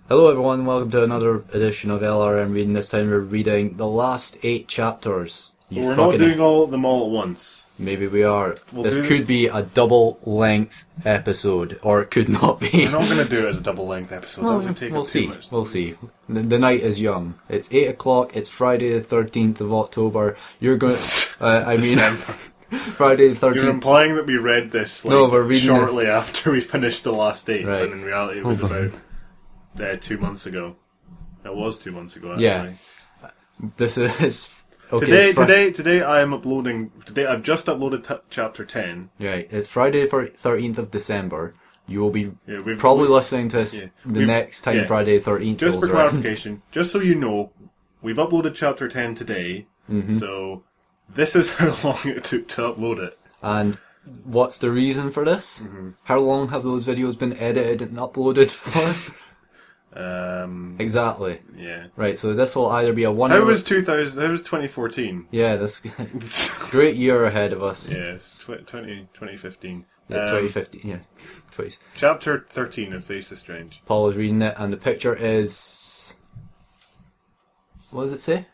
Hello everyone, welcome to another edition of LRMReading. This time we're reading the last 8 chapters. But we're not doing all of them all at once. Maybe we are. This could be a double length episode, or it could not be. We're not going to do it as a double length episode. That would take up too much. We'll see. The night is young. It's 8 o'clock, it's Friday the 13th of October. You're going to... Friday the 13th. You're implying that we read this shortly after we finished the last 8, right. And in reality it was about 2 months ago. It was 2 months ago, actually. Yeah. This is... Okay, today I am uploading... Today I've just uploaded chapter 10. Right, it's Friday the 13th of December. You will be probably listening to this next time Friday the 13th Just for around. clarification, just so you know, we've uploaded chapter 10 today, so this is how long it took to upload it. And what's the reason for this? How long have those videos been edited and uploaded for? Exactly. Yeah. Right, so this will either be a one... How was 2014? Yeah, this great year ahead of us. Yes, 2015. Yeah, 2015, yeah. Chapter 13 of Face the Strange. Paul is reading it, and the picture is... What does it say?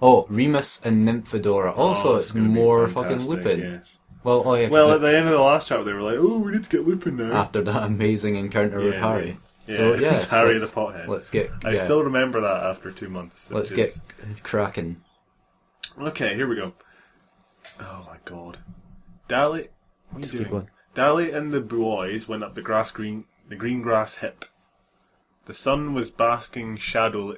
Oh, Remus and Nymphadora. Also, it's more fucking Lupin. Yes. Well, at the end of the last chapter, they were like, "Oh, we need to get Lupin now." After that amazing encounter with Harry. So yes, Harry the Pothead. Let's get. I still remember that after 2 months. Let's get cracking. Okay, here we go. Oh my god, Dally, what are you doing? Dally and the boys went up the green grass hip. The sun was basking shadowly.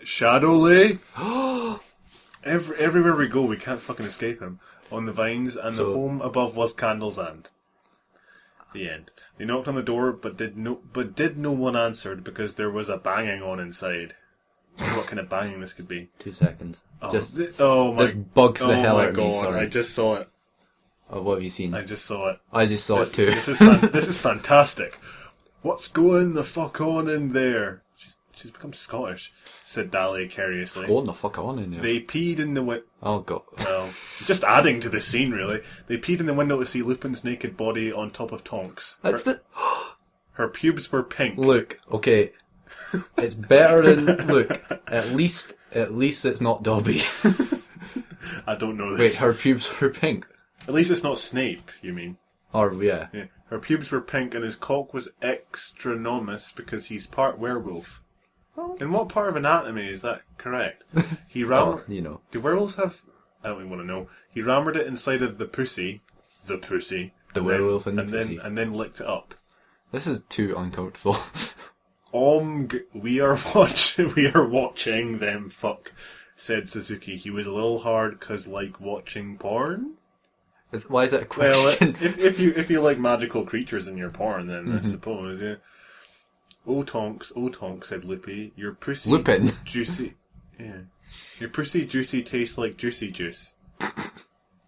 Everywhere we go, we can't fucking escape him. On the vines, and the home above was candles and... The end. They knocked on the door, but did no one answered because there was a banging on inside. I wonder what kind of banging this could be. 2 seconds. This bugs the hell out of me. Sorry. I just saw it. Oh, what have you seen? I just saw it. I just saw it too. This is fantastic. What's going the fuck on in there? She's become Scottish, said Dahlia curiously. What's going the fuck on in there? They peed in the window. Oh god. Well, just adding to the scene, really. They peed in the window to see Lupin's naked body on top of Tonks. Her pubes were pink. Look, okay. It's better than... Look, at least it's not Dobby. I don't know this. Wait, her pubes were pink? At least it's not Snape, you mean? Or, yeah. Her pubes were pink and his cock was extraneous because he's part werewolf. Oh. In what part of anatomy is that correct? He rammed... Do werewolves have... I don't even want to know. He rammered it inside of the pussy. The pussy. The werewolf and the pussy. And then licked it up. This is too uncomfortable. We are watching them fuck, said Suzuki. He was a little hard because like watching porn? Why is that a question? Well, if you like magical creatures in your porn, then I suppose, yeah. Oh tonks, said Loopy. Your pussy Lupin. Juicy. Yeah. Your pussy juicy tastes like juicy juice.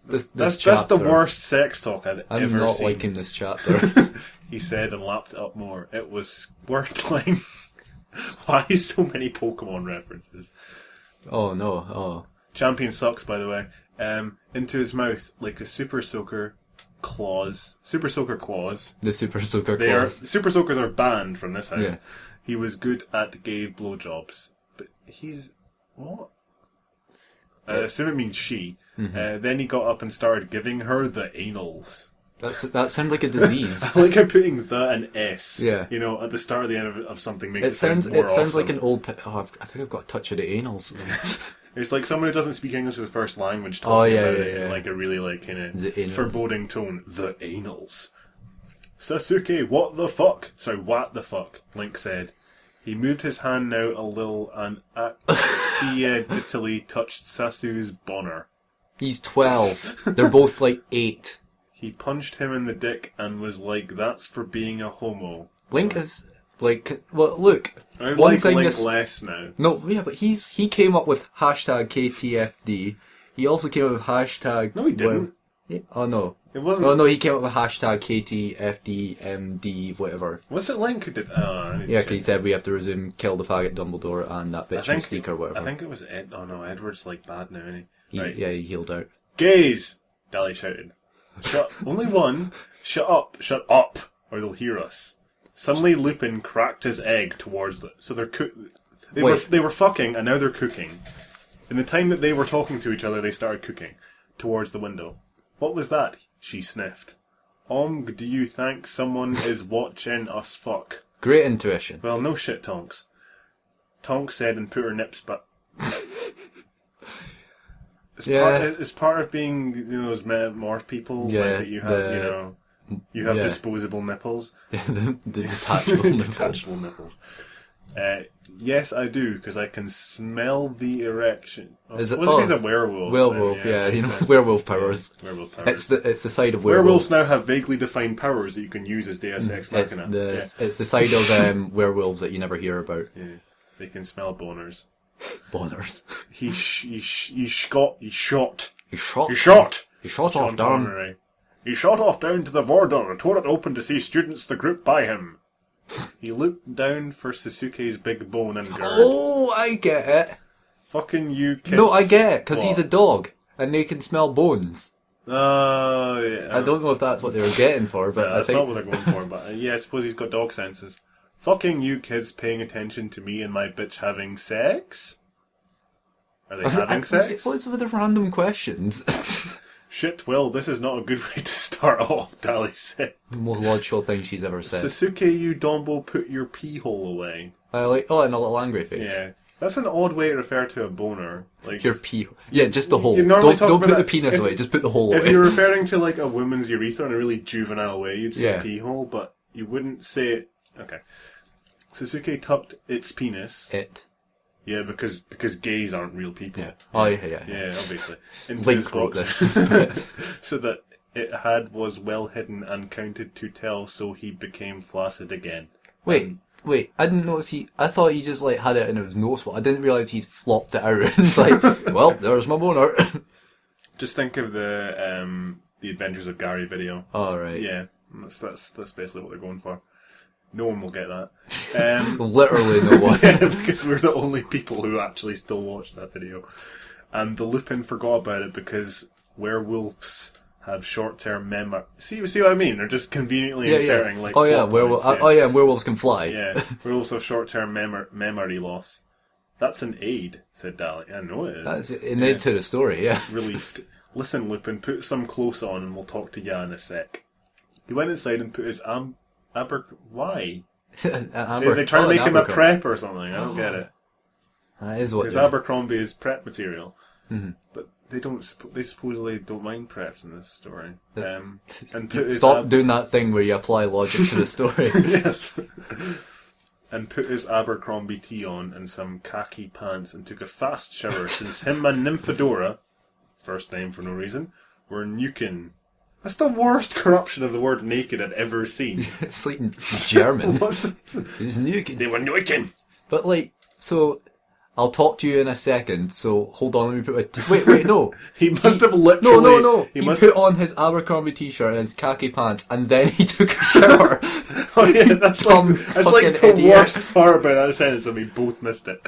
That's the worst sex talk I've ever seen. I'm not liking this chapter. He said and lapped it up more. It was squirtling. Why so many Pokemon references? Oh no, oh. Champion sucks, by the way. Into his mouth like a super soaker claws. Super soaker claws. The super soaker claws. Super soakers are banned from this house. Yeah. He was good at gave blowjobs. But he's... What? I assume it means she. Then he got up and started giving her the anals. That sounds like a disease. I like how putting the and S. Yeah. You know, at the start or the end of something makes it sound more awesome. Sounds like an old... I think I've got a touch of the anals. It's like someone who doesn't speak English as a first language talking about it in like a really kind of foreboding tone. The anals. Sasuke, what the fuck? Sorry, what the fuck? Link said. He moved his hand now a little and accidentally touched Sasu's boner. He's 12. They're both like 8. He punched him in the dick and was like, "That's for being a homo." Link is like, well, look. I like Link less now. No, yeah, but he came up with hashtag KTFD. He also came up with hashtag... No, he didn't. Oh, no. It wasn't... Oh, no, he came up with hashtag KTFDMD, whatever. Was it Link who did... yeah, because he said we have to resume Kill the Faggot Dumbledore and that bitch Mystique or whatever. I think it was Ed... Oh, no, Edward's like bad now, isn't he? Right. Yeah, he healed out. Gaze! Dally shouted. Only one. Shut up, or they'll hear us. Suddenly, Lupin cracked his egg towards the... So they were fucking, and now they're cooking. In the time that they were talking to each other, they started cooking towards the window. What was that? She sniffed. Do you think someone is watching us fuck? Great intuition. Well, no shit, Tonks. Tonks said and put her nips back. It's part of being, those metamorph people. Yeah, that you have, you have disposable nipples. the detachable nipples. Detachable nipples. Yes, I do, because I can smell the erection. He's a werewolf. Werewolf, werewolf powers. Werewolf powers. It's the side of werewolf. Werewolves now have vaguely defined powers that you can use as Deus Ex Machina. It's the side of werewolves that you never hear about. Yeah, they can smell boners. Boners. He shot off down. He shot off down to the border and tore it open to see students the group by him. He looked down for Sasuke's big bone and gird. Oh, I get it. Fucking you kids. No, I get it, because he's a dog, and they can smell bones. Yeah. I don't know if that's what they were getting for, but that's not what they're going for, but I suppose he's got dog senses. Fucking you kids paying attention to me and my bitch having sex? Are they having sex? What's with the random questions? Shit, well, this is not a good way to start off, Dali said. The most logical thing she's ever said. Sasuke, you Dombo, put your pee hole away. And a little angry face. Yeah. That's an odd way to refer to a boner. Like your pee hole. Yeah, just the hole. Don't put the penis away, just put the hole away. If you're referring to like a woman's urethra in a really juvenile way, you'd say pee hole, but you wouldn't say it. Okay. Sasuke tucked its penis. Yeah, because gays aren't real people. Yeah. Oh, yeah. Yeah, obviously. Link wrote this. So that it was well hidden and counted to tell, so he became flaccid again. Wait, I didn't notice I thought he just like had it in his nose. I didn't realise he'd flopped it out. It's like, well, there's my boner. Just think of the Adventures of Gary video. Oh, right. Yeah, that's basically what they're going for. No one will get that. Literally no one. Yeah, because we're the only people who actually still watch that video. And the Lupin forgot about it because werewolves have short-term memory. See what I mean? They're just conveniently inserting like. Werewolves can fly. Yeah, werewolves have short-term memory loss. That's an aid, said Dali. I know it is. That's an aid to the story. Yeah. Relieved. Listen, Lupin, put some clothes on, and we'll talk to ya in a sec. He went inside and put his why? They try to make him a prep or something. I don't get it. That is what. Because Abercrombie is prep material, but they don't. They supposedly don't mind preps in this story. And stop doing that thing where you apply logic to the story. Yes. And put his Abercrombie tee on and some khaki pants and took a fast shower since him and Nymphadora, first name for no reason, were nuking. That's the worst corruption of the word naked I've ever seen. It's like German. It was nuking. They were nuking. But so I'll talk to you in a second. So hold on, let me put wait, no. He must have literally. No. He put on his Abercrombie t-shirt and his khaki pants, and then he took a shower. Oh yeah, that's like the worst part about that sentence, and we both missed it.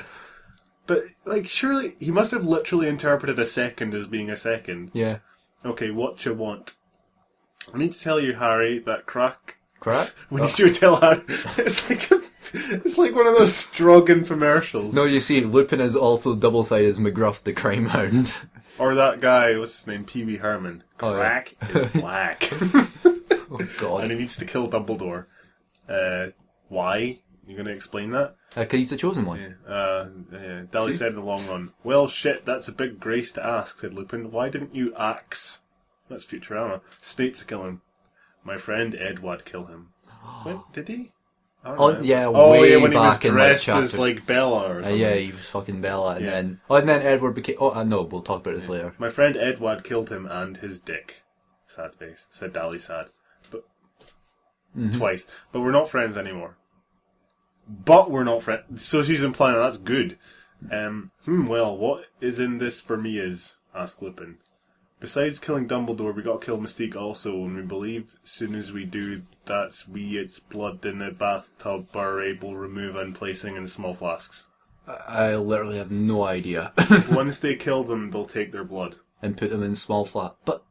But surely he must have literally interpreted a second as being a second. Yeah. Okay, what you want? I need to tell you, Harry, that crack. We need you to tell Harry. It's like one of those drug infomercials. No, you see, Lupin is also double-sided as McGruff the crime hound. Or that guy, what's his name? Pee Wee Herman. Crack is black. Oh God! And he needs to kill Dumbledore. Why? You going to explain that? Because he's the chosen one. Yeah. Dali said in the long run. Well, shit, that's a big grace to ask, said Lupin. Why didn't you axe? That's Futurama. Snape to kill him. My friend Edward kill him. When did he? When back he was dressed in as Bella or something. Yeah, he was fucking Bella, and then Edward became. Oh, no, we'll talk about this later. My friend Edward killed him and his dick. Sad face. Said Dali sad, but twice. But we're not friends anymore. But we're not friends. So she's implying that's good. Well, what is in this for me is? Asked Lupin. Besides killing Dumbledore, we gotta kill Mystique also, and we believe as soon as we do that, its blood in the bathtub are able to remove and placing in small flasks. I literally have no idea. Once they kill them, they'll take their blood. And put them in small flasks. But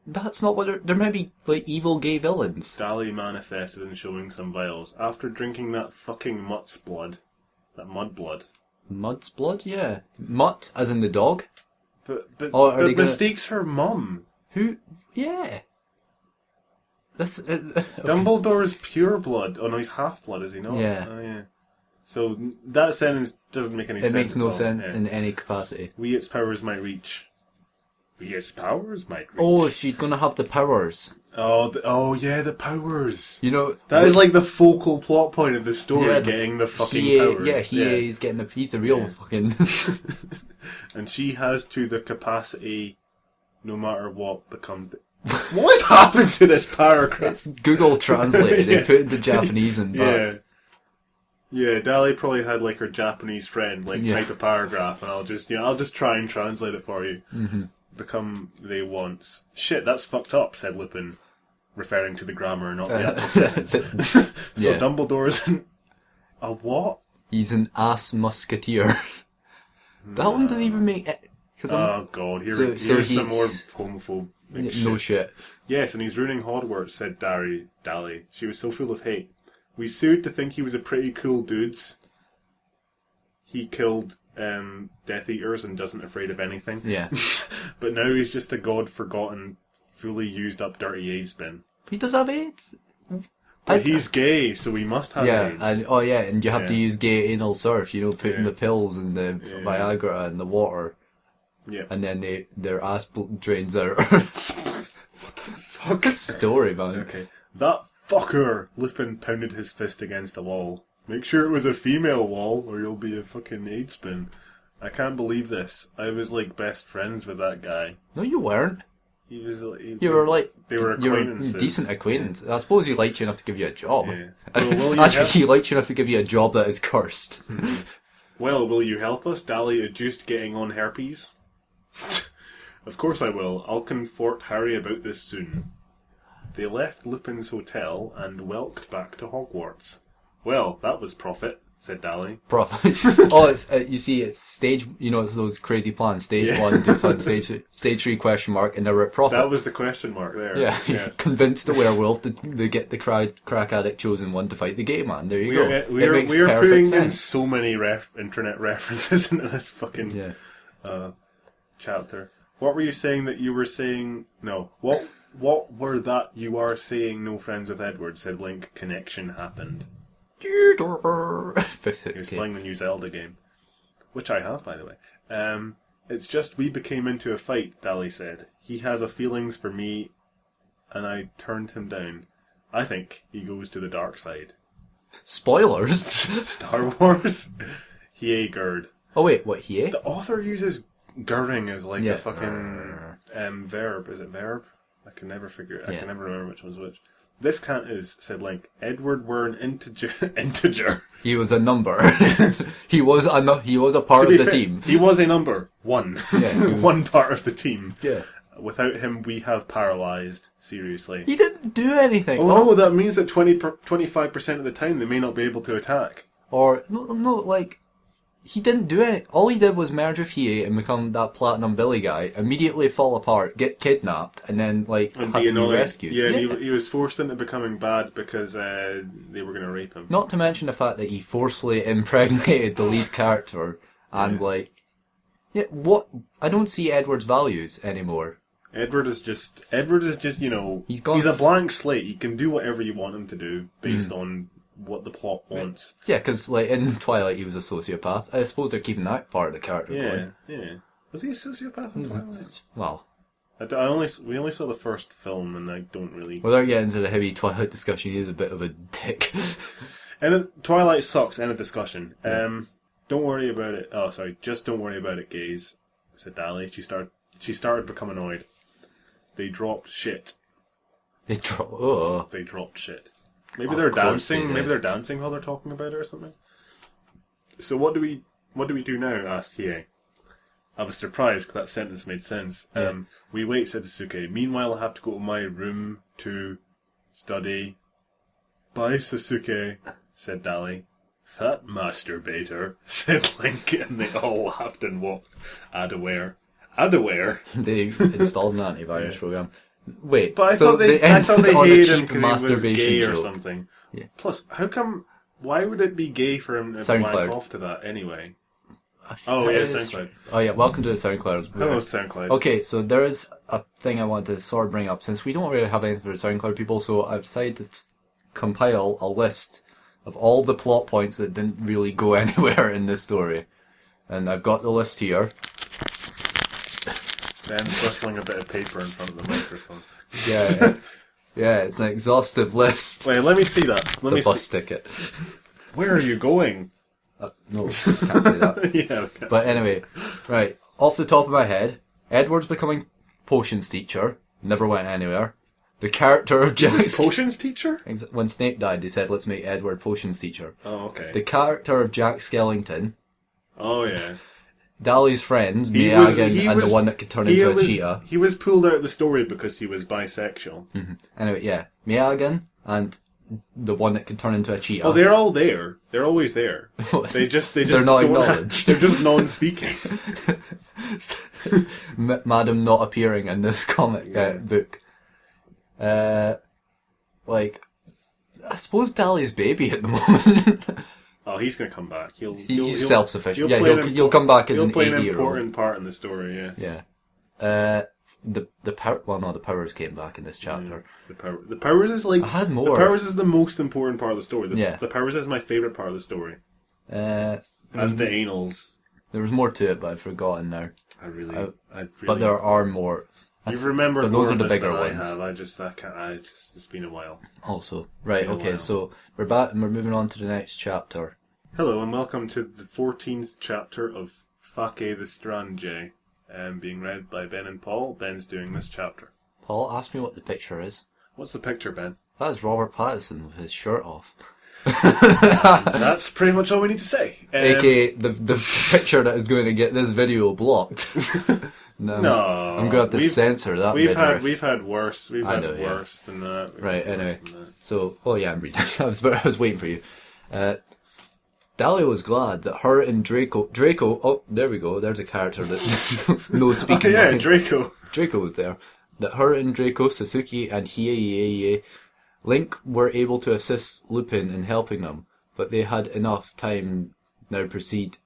That's not what there might be, like, evil gay villains. Dali manifested in showing some vials. After drinking that fucking mutt's blood. That mud blood. Mud's blood? Yeah. Mutt, as in the dog? But mistakes her mum. Who? Yeah. That's... okay. Dumbledore's pure blood. Oh no, he's half-blood, is he not? Yeah. Oh yeah. So that sentence doesn't make any sense. It makes no sense yeah. in any capacity. We its powers might reach. We its powers might reach. Oh, she's gonna have the powers. Oh yeah, the powers. You know... That is like the focal plot point of the story, getting the fucking powers. Yeah, he's getting he's the real fucking... And she has to the capacity, no matter what, become... What has happened to this paragraph? It's Google translated. They put the Japanese in back. Yeah, Dali probably had like her Japanese friend type a paragraph, and I'll just try and translate it for you. Mm-hmm. Become they once. Shit, that's fucked up, said Lupin, referring to the grammar, not the actual sentence. So Dumbledore's a what? He's an ass musketeer. That one didn't even make it. Oh god, here's some more homophobic shit. No shit. Yes, and he's ruining Hogwarts, said Dali. She was so full of hate. We sued to think he was a pretty cool dudes. He killed Death Eaters and doesn't afraid of anything. Yeah. But now he's just a god-forgotten, fully used up dirty AIDS bin. He does have AIDS. But he's gay, so he must have AIDS. And you have to use gay anal surf, putting the pills and the Viagra and the water. Yeah. And then their ass drains out. What the fuck? Story, man. Okay. That fucker! Lupin pounded his fist against the wall. Make sure it was a female wall, or you'll be a fucking AIDS bin. I can't believe this. I was like best friends with that guy. No, you weren't. He was. They were acquaintances. You were decent acquaintance. I suppose he liked you enough to give you a job. Yeah. Actually, he liked you enough to give you a job that is cursed. Well, will you help us? Dali adduced getting on herpes. Of course I will. I'll confort Harry about this soon. They left Lupin's hotel and welked back to Hogwarts. Well, that was profit, said Dali. Profit. Oh, it's you see, it's stage. It's those crazy plans. Stage 1, stage 3 question mark, and they were at profit. That was the question mark there. Yeah, yes. Convinced the werewolf to get the crack addict chosen one to fight the gay man. There you go. We are putting in so many internet references into this fucking chapter. What were you saying that you were saying? No. What were that you are saying? No friends with Edward, said Link. Connection happened. He was playing the new Zelda game, which I have, by the way. It's just we became into a fight, Dali said. He has a feelings for me, and I turned him down. I think he goes to the dark side. Spoilers? Star Wars? Hiei Gerd. Oh wait, what, Hiei? The author uses girding as like a fucking verb. Is it verb? I can never figure it. I can never remember which one's which. This can't is, said Link. Edward were an integer. He was a number. he was a part of the team. He was a number. One. Yeah, one part of the team. Yeah. Without him, we have paralysed. Seriously. He didn't do anything. Oh no, that means that 25% of the time they may not be able to attack. Or, no, like... He didn't do anything. All he did was merge with Hiei and become that Platinum Billy guy, immediately fall apart, get kidnapped, and then, have to be rescued. Yeah, he was forced into becoming bad because they were going to rape him. Not to mention the fact that he forcefully impregnated the lead character, and, I don't see Edward's values anymore. Edward is just, he's a blank slate. He can do whatever you want him to do, based on what the plot wants. Yeah, because in Twilight he was a sociopath. I suppose they're keeping that part of the character going. Yeah. Was he a sociopath in Twilight? Well, we only saw the first film, and I don't really. Without getting into the heavy Twilight discussion, he is a bit of a dick. And Twilight sucks. End of discussion. Don't worry about it. Oh, sorry. Just don't worry about it, gays, said Dali. She started to become annoyed. They dropped shit. They dropped shit. Maybe they're dancing. Maybe they're dancing while they're talking about it or something. So what do we do now? Asked Hiei. I was surprised because that sentence made sense. Yeah. We wait, said Sasuke. Meanwhile, I have to go to my room to study. Bye, Sasuke, said Dali. That masturbator, said Link, and they all laughed and walked. Adaware. They installed an antivirus program. Wait, but I so thought they on a hated him cheap because he was gay joke. or something. Yeah. Plus, how come? Why would it be gay for him to blank off to that anyway? Oh yeah, SoundCloud. Oh yeah, welcome to the SoundCloud. Hello, SoundCloud. Okay, so there is a thing I want to sort of bring up since we don't really have anything for the SoundCloud people. So I've decided to compile a list of all the plot points that didn't really go anywhere in this story, and I've got the list here. Ben's rustling a bit of paper in front of the microphone. Yeah, yeah, it's an exhaustive list. Wait, let me see that. Let me the bus see. ticket. Where are you going? No, can't say that. Yeah, okay. But anyway, right, off the top of my head, Edward's becoming potions teacher. Never went anywhere. The character of Jack... Potions teacher? When Snape died, they said, let's make Edward potions teacher. Oh, okay. The character of Jack Skellington. Oh, yeah. Dali's friends, Meagan, and the one that could turn into a cheetah. He was pulled out of the story because he was bisexual. Mm-hmm. Anyway, yeah. Meagan and the one that could turn into a cheetah. Oh, they're all there. They're always there. They just they're not acknowledged. They're just non-speaking. Madam not appearing in this comic book. Like, I suppose Dali's baby at the moment. Oh, he's going to come back. He's self-sufficient. He'll come back as an 80-year-old. He'll play an important part in the story, yes. Yeah. The powers came back in this chapter. The powers is like... I had more. The powers is the most important part of the story. Yeah. The powers is my favourite part of the story. And the anals. There was more to it, but I've forgotten now. I really... But there are more. You remember but those are the bigger ones. It's been a while. Also. Right, okay, so we're back and we're moving on to the next chapter. Hello and welcome to the 14th chapter of Fake the Strange, being read by Ben and Paul. Ben's doing this chapter. Paul, ask me what the picture is. What's the picture, Ben? That is Robert Pattinson with his shirt off. That's pretty much all we need to say. AKA the picture that is going to get this video blocked. No, I'm going to have to censor that. We've had worse. We've had worse than that. Right. Anyway, so I'm reading. I was waiting for you. Dahlia was glad that her and Draco. Oh, there we go. There's a character that's no speaking. Oh, yeah, Draco. Draco was there. That her and Draco, Sasuke, and Hiei Link were able to assist Lupin in helping them, but they had enough time now proceed.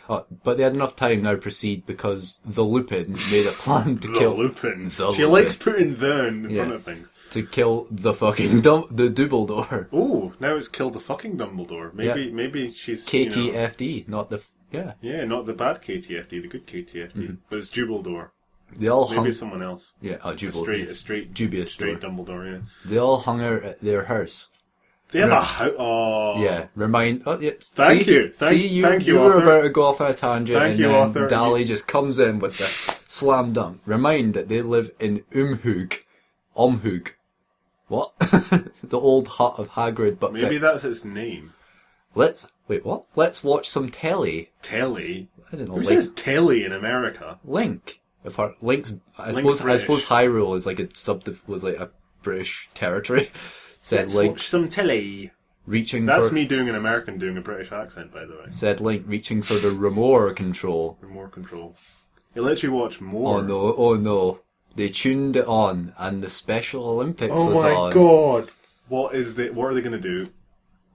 But they had enough time now proceed because the Lupin made a plan to kill Lupin. She likes putting the in front of things. To kill the fucking the Dumbledore. Oh, now it's killed the fucking Dumbledore. Maybe she's KTFD, not the Yeah, not the bad KTFD, the good KTFD, but it's Dumbledore. They all maybe it's someone else. Yeah, Dumbledore. A straight Dumbledore. Yeah. They all hung out at their house. They have a house. Oh. Yeah. Thank you. You were about to go off on a tangent, and then author. Dali just comes in with the slam dunk. Remind that they live in Omhug. What? The old hut of Hagrid, but maybe that's its name. Wait, what? Let's watch some telly. Telly? I don't know. Who says telly in America? Link. I suppose Hyrule is like was like a British territory. Let's watch some telly. That's me doing an American doing a British accent, by the way. Said Link, reaching for the remote control. Remote control. It lets you watch more. Oh no. They tuned it on, and the Special Olympics was on. Oh my god! What are they going to do?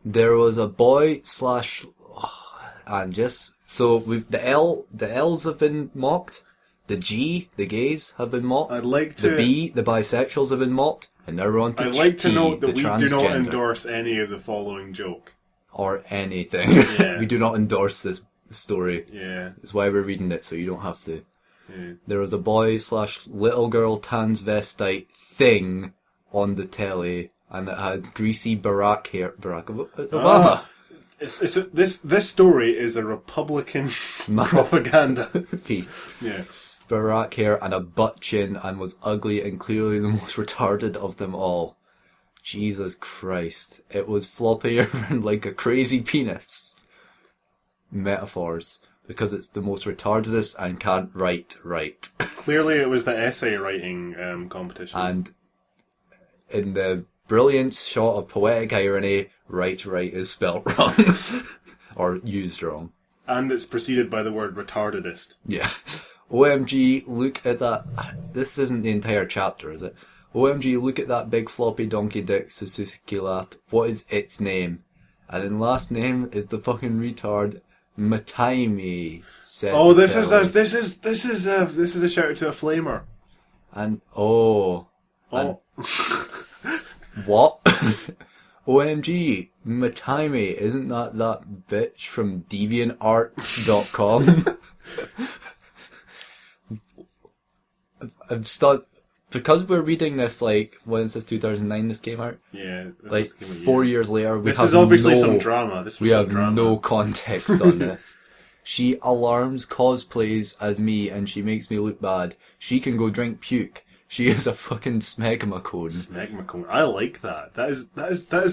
There was a boy / and just so the L's have been mocked. The G, the gays, have been mocked. I'd like to. The B, the bisexuals have been mocked, and now we're on to I'd like to note that we do not endorse any of the following joke or anything. Yes. We do not endorse this story. Yeah, that's why we're reading it, so you don't have to. Yeah. There was a boy / little girl transvestite thing on the telly, and it had greasy Barack hair. Barack Obama. This story is a Republican propaganda piece. Yeah. Barack hair and a butt chin, and was ugly and clearly the most retarded of them all. Jesus Christ. It was floppy around like a crazy penis. Metaphors. Because it's the most retardedest and can't write right. Clearly it was the essay writing competition. And in the brilliant shot of poetic irony, right is spelt wrong. Or used wrong. And it's preceded by the word retardedest. Yeah. OMG, look at that. This isn't the entire chapter, is it? OMG, look at that big floppy donkey dick, Sasuke laughed. What is its name? And in last name is the fucking retard Mataimi, said this is a shout out to a flamer. And what? OMG, Mataimi, isn't that bitch from DeviantArts.com? I'm stuck. Because we're reading this, like, when it says 2009 this came out? Yeah. Like, 4 years later, this is obviously some drama. We have no context on this. She alarms cosplays as me and she makes me look bad. She can go drink puke. She is a fucking smegmacone. Smegmacone. I like that. That is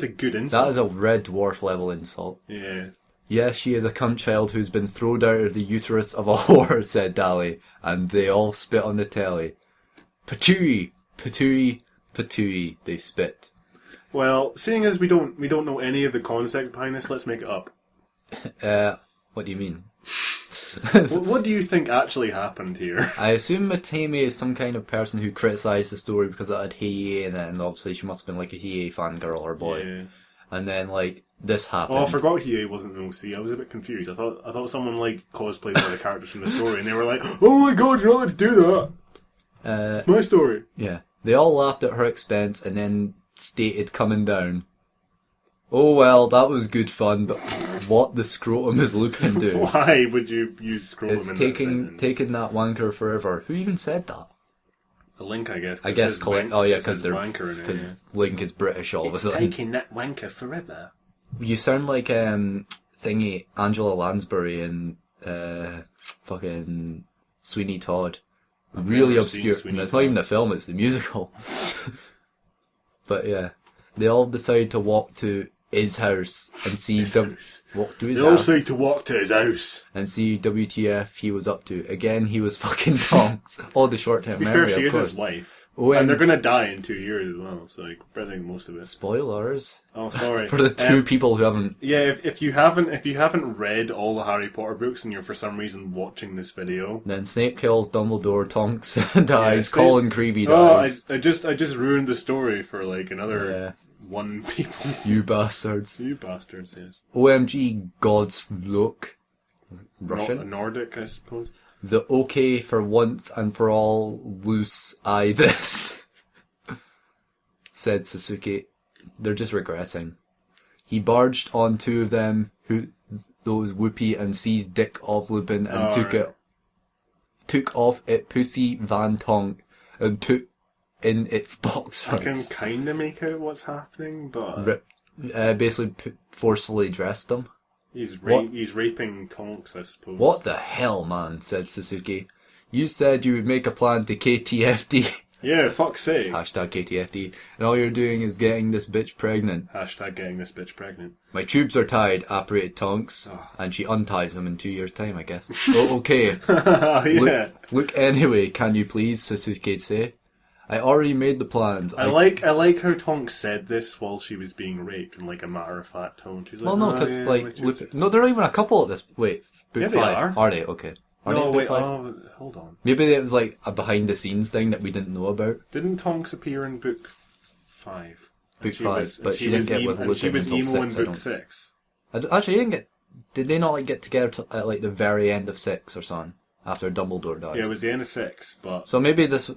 a good insult. That is a Red Dwarf level insult. Yeah. Yes, she is a cunt child who's been thrown out of the uterus of a whore, said Dally, and they all spit on the telly. Patooey, patooey, patooey, they spit. Well, seeing as we don't know any of the concept behind this, let's make it up. What do you mean? What do you think actually happened here? I assume Matame is some kind of person who criticised the story because it had Hiei in it, and obviously she must have been like a Hiei fangirl or boy. Yeah. And then, like, this happened. Oh, I forgot Hiei wasn't an OC. I was a bit confused. I thought someone, like, cosplayed one of the characters from the story, and they were like, oh my god, you're not allowed to do that! It's my story. Yeah. They all laughed at her expense and then stated coming down. Oh well, that was good fun, but what the scrotum is Lupin doing? Why would you use scrotum it's in taking that wanker forever. Who even said that? The Link, I guess. I guess because wanker Link is British all of a sudden. Taking that wanker forever. You sound like thingy Angela Lansbury in fucking Sweeney Todd. Really obscure. And it's not even a film; it's the musical. But yeah, they all decide to walk to his house and see walk to his house. They all decide to walk to his house and see WTF he was up to. Again, he was fucking Tonks. All the short-term memory. To be fair, she is his wife. And they're gonna die in 2 years as well, so like, I think most of it. Spoilers. Oh, sorry. For the two people who haven't. Yeah, if you haven't read all the Harry Potter books and you're for some reason watching this video, then Snape kills Dumbledore, Tonks dies, Colin Creevey dies. I just ruined the story for like another one people. You bastards. You bastards. Yes. OMG, God's look. Russian. Nordic, I suppose. The okay for once and for all loose eye this, said Sasuke. They're just regressing. He barged on two of them, those Whoopi, and seized dick off Lupin and took off it pussy Van Tonk and put in its box. I can kind of make out what's happening, but basically forcefully dressed them. He's raping Tonks, I suppose. What the hell, man, said Sasuke. You said you would make a plan to KTFD. Yeah, fuck's sake. Hashtag KTFD. And all you're doing is getting this bitch pregnant. Hashtag getting this bitch pregnant. My tubes are tied, apparated Tonks. Oh. And she unties them in 2 years' time, I guess. Oh, okay. Yeah. Look anyway, can you please, Sasuke'd say. I already made the plans. I like how Tonks said this while she was being raped in like a matter-of-fact tone. She's like, well, no, because no, there are even a couple at this. Wait, book 5. Are they? Okay. Hold on. Maybe it was like a behind-the-scenes thing that we didn't know about. Didn't Tonks appear in book 5? Book 5, but she didn't get with Lupin she was until emo 6. in book 6. Actually, didn't get. Did they not like get together at like the very end of 6 or something? After Dumbledore died. Yeah, it was the end of 6, but... So maybe there was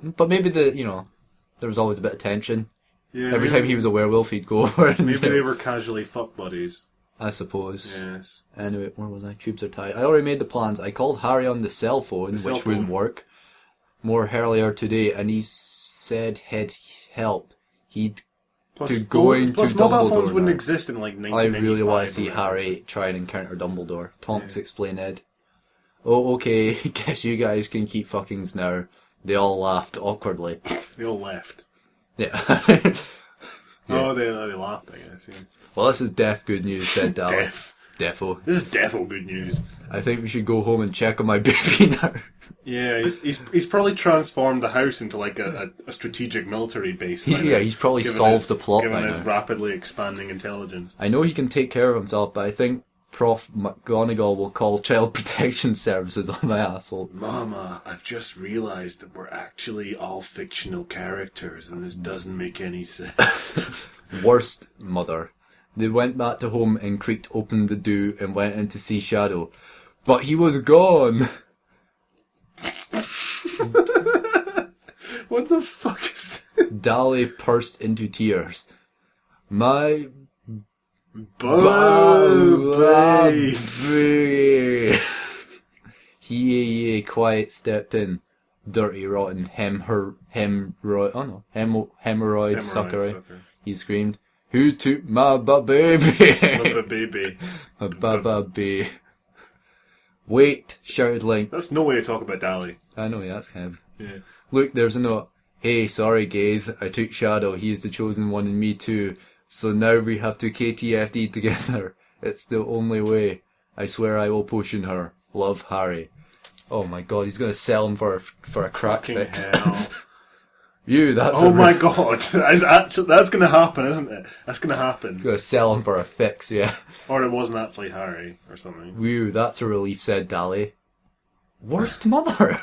always a bit of tension. Yeah. Every time he was a werewolf, he'd go over and... Maybe they were casually fuck buddies. I suppose. Yes. Anyway, where was I? Tubes are tied. I already made the plans. I called Harry on the cell phone, which wouldn't work, more earlier today, and he said he'd help. He'd... Plus mobile phones wouldn't exist in like 1995. I really want to see Harry try and encounter Dumbledore. Tonks explained Ed. Oh, okay, guess you guys can keep fuckings now. They all laughed awkwardly. They all left. Yeah. Oh, they laughed, I guess, yeah. Well, this is deaf good news, said Dally. Defo. This is defo good news. I think we should go home and check on my baby now. Yeah, he's probably transformed the house into like a strategic military base. He's probably solved the plot given by his now. rapidly expanding intelligence. I know he can take care of himself, but I think Prof McGonagall will call Child Protection Services on my asshole. Mama, I've just realised that we're actually all fictional characters and this doesn't make any sense. Worst mother. They went back to home and Creaked opened the door and went in to see Shadow. But he was gone! What the fuck is that? Dally burst into tears. My baby! He quiet stepped in. Dirty rotten hemorrhoid sucker. He screamed. Who took my baby? My baby. My baby. Wait, shouted Link. That's no way to talk about Dally. I know, yeah, that's kind of... Yeah. Look, there's a note. Hey, sorry gays, I took Shadow, he's the chosen one and me too. So now we have to KTFD together. It's the only way. I swear I will potion her. Love, Harry. Oh my god, he's gonna sell him for a crack Fucking fix. hell. That's oh my god, that's gonna happen, isn't it? That's gonna happen. He's gonna sell him for a fix, yeah. Or it wasn't actually Harry, or something. That's a relief, said Dally. Worst mother!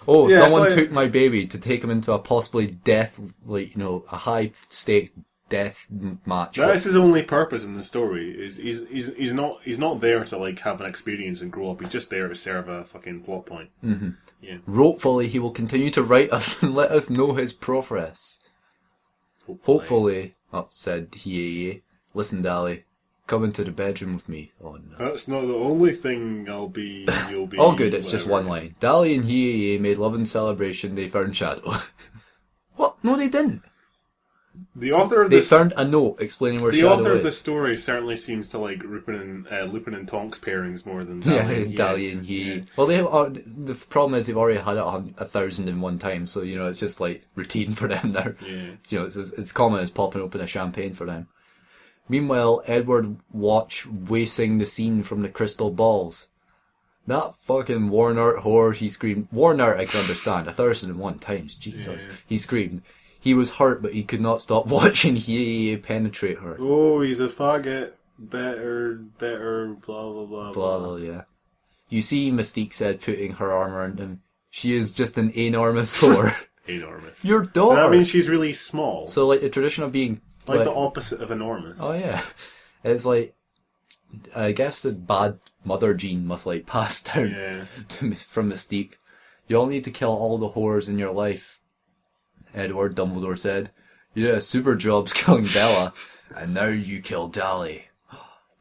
Oh, yeah, someone took my baby to take him into a possibly death, a high-stakes death match. That's his only purpose in the story. Is he's not there to have an experience and grow up. He's just there to serve a fucking plot point. Mm-hmm. Yeah. Hopefully, he will continue to write us and let us know his progress. Hopefully, said he. Listen, Dally, come into the bedroom with me. Oh no. That's not the only thing you'll be. All good. It's just one line. Dally and he made love in celebration. They found Shadow. What? No, they didn't. The author of they found a note explaining where Shadow is. The author of the story certainly seems to like Lupin and Tonks pairings more than Dally and Dally and he. Yeah. Well, the problem is they've already had it 1,001 times, so it's just like routine for them now. Yeah. It's as common as popping open a champagne for them. Meanwhile, Edward watched wasting the scene from the crystal balls. That fucking worn out whore, he screamed. Worn out I can understand, 1,001 times, Jesus. Yeah. He screamed. He was hurt, but he could not stop watching Hiei penetrate her. Oh, he's a faggot. Better, blah, blah, blah. Blah, blah, yeah. You see, Mystique said, putting her arm around him, she is just an enormous whore. Enormous. Your daughter! That means she's really small. So, the tradition of being... Like the opposite of enormous. Oh, yeah. It's I guess the bad mother gene must, pass down from Mystique. You all need to kill all the whores in your life. Edward, Dumbledore said. You did a super job killing Bella, and now you kill Dally.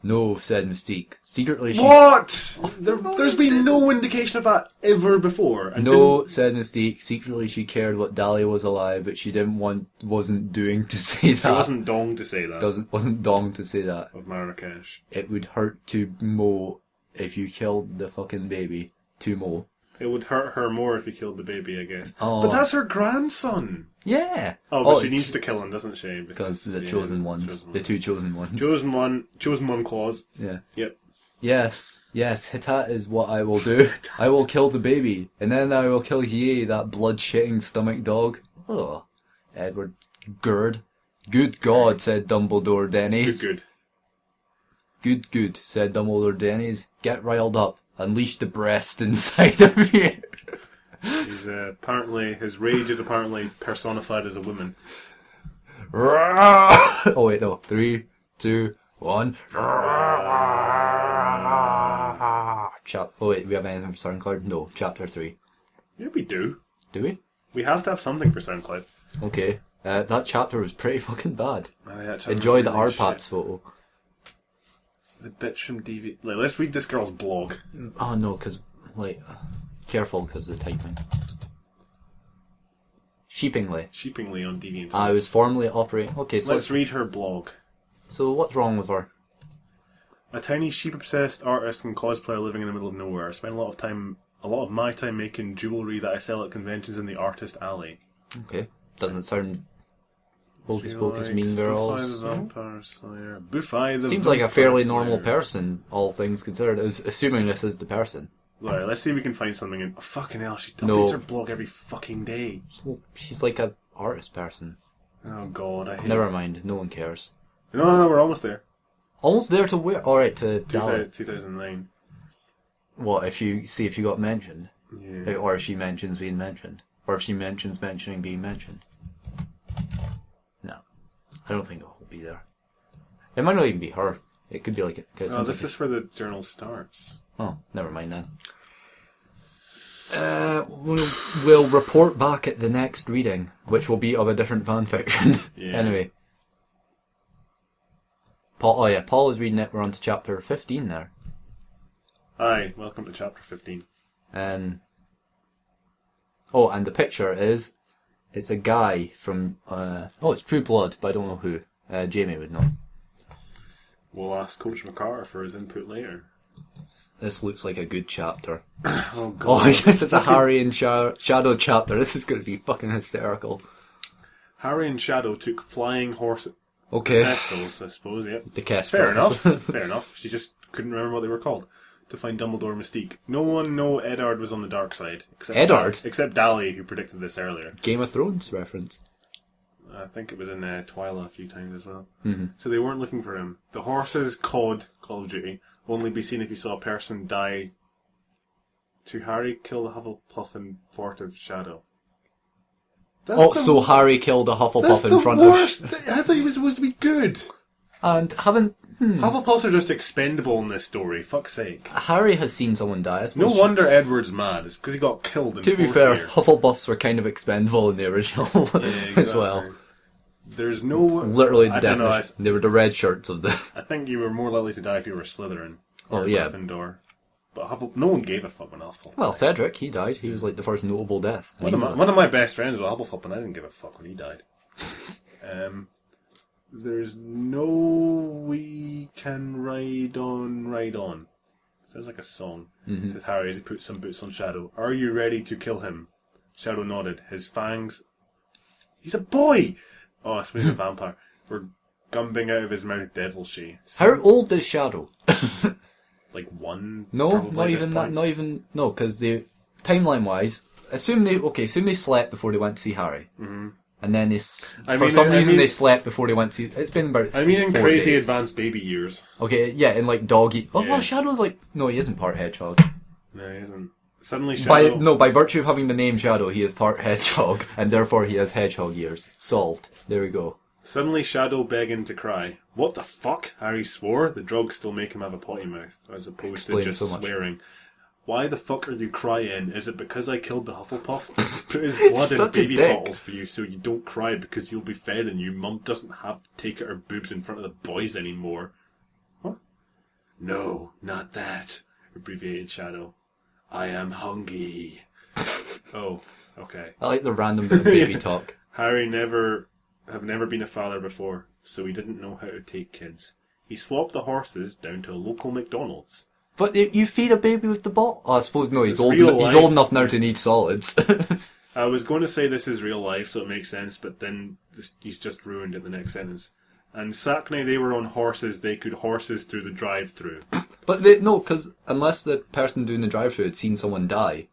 No, said Mystique. Secretly she... What? There's been no indication of that ever before. No, said Mystique. Secretly she cared what Dally was alive, but she wasn't doing to say that. She wasn't dong to say that. Wasn't dong to say that. Of Marrakesh. It would hurt to Mo if you killed the fucking baby. To Mo. It would hurt her more if you killed the baby, I guess. Oh. But that's her grandson. Yeah. Oh, but she needs to kill him, doesn't she? Because the chosen ones. The two chosen ones. Chosen one clause. Yeah. Yep. Yes, Hitat is what I will do. I will kill the baby, and then I will kill Hiei, that blood-shitting stomach dog. Oh. Edward Gurd. Good God, said Dumbledore Dennis. Good, said Dumbledore Dennis. Get riled up. Unleash the breast inside of you. He's his rage is apparently personified as a woman. Oh wait, no. 3, 2, 1. Oh wait, we have anything for SoundCloud? No, chapter 3. Yeah, we do. Do we? We have to have something for SoundCloud. Okay. That chapter was pretty fucking bad. Yeah, enjoy the Arpats photo. The bitch from DV... let's read this girl's blog. Oh no, because, careful because of the typing. Sheepingly on DeviantArt. I was formerly operating... Okay, so... Let's read her blog. So what's wrong with her? A tiny sheep-obsessed artist and cosplayer living in the middle of nowhere. I spend a lot of my time making jewellery that I sell at conventions in the artist alley. Okay. Doesn't sound... Hocus Pocus, Mean Girls. Seems like a fairly normal person, all things considered, assuming this is the person. Right, let's see if we can find something in... Oh, fucking hell, she updates her blog every fucking day. Well, she's like an artist person. Oh god, I hate Never mind, no one cares. No, we're almost there. Almost there to where? Alright, to Dali. 2009. What, if you got mentioned? Yeah. Or if she mentions being mentioned? Or if she mentions mentioning being mentioned? No. I don't think it will be there. It might not even be her. It could be like... Oh, this is where the journal starts. Oh, never mind then. We'll report back at the next reading, which will be of a different fanfiction. Yeah. Anyway. Paul is reading it. We're on to chapter 15 there. Hi, welcome to chapter 15. And the picture is... It's a guy from... it's True Blood, but I don't know who. Jamie would know. We'll ask Coach McCarr for his input later. This looks like a good chapter. Oh, God. Oh, yes, it's a Harry and Shadow chapter. This is going to be fucking hysterical. Harry and Shadow took flying horse... Okay. Kestrels, I suppose, yeah. The Kestrels. Fair enough. Fair enough. She just couldn't remember what they were called. To find Dumbledore Mystique. No one know Eddard was on the dark side. Eddard? Except Dali, who predicted this earlier. Game of Thrones reference. I think it was in Twyla a few times as well. Mm-hmm. So they weren't looking for him. The horses, Call of Duty, will only be seen if you saw a person die. To Harry kill the Hufflepuff in Fort Shadow. So Harry killed a Hufflepuff in front of... I thought he was supposed to be good. And haven't... Hufflepuffs are just expendable in this story, fuck's sake. Harry has seen someone die. No wonder Edward's mad. It's because he got killed in To be fourth fair, year. Hufflepuffs were kind of expendable in the original as well. There's no... Literally the definition. They were the red shirts of the... I think you were more likely to die if you were Slytherin. Or Gryffindor. But no one gave a fuck when Hufflepuff. Well, Cedric, he died. He was like the first notable death. One of my best friends was Hufflepuff, and I didn't give a fuck when he died. There's no we can ride on. Sounds like a song. Mm-hmm. Says Harry as he puts some boots on Shadow. Are you ready to kill him? Shadow nodded. His fangs... He's a boy! Oh, I suppose he's a vampire. Were gumbing out of his mouth devilshy. How old is Shadow? Like one? No, not even that. Not even... No, because they... Timeline-wise, assume they slept before they went to see Harry. Mm-hmm. And then they they slept before they went to see... It's been about in crazy days. Advanced baby years. Okay, yeah, in like doggy... Oh, yeah. Well, Shadow's like... No, he isn't part hedgehog. No, he isn't. Suddenly Shadow... By virtue of having the name Shadow, he is part hedgehog, and therefore he has hedgehog ears. Solved. There we go. Suddenly Shadow began to cry. What the fuck? Harry swore. The drugs still make him have a potty mouth, as opposed to just swearing. Why the fuck are you crying? Is it because I killed the Hufflepuff? Put his blood in baby bottles for you so you don't cry because you'll be fed and your mum doesn't have to take out her boobs in front of the boys anymore. What? No, not that, abbreviated Shadow. I am hungry. Oh, okay. I like the random bit of baby talk. Harry have never been a father before, so he didn't know how to take kids. He swapped the horses down to a local McDonald's. But you feed a baby with the bottle? Oh, I suppose no, he's old enough now to need solids. I was going to say this is real life, so it makes sense, but then he's just ruined it in the next sentence. And Sackney, they were on horses, they could horses through the drive-thru. But because unless the person doing the drive-thru had seen someone die,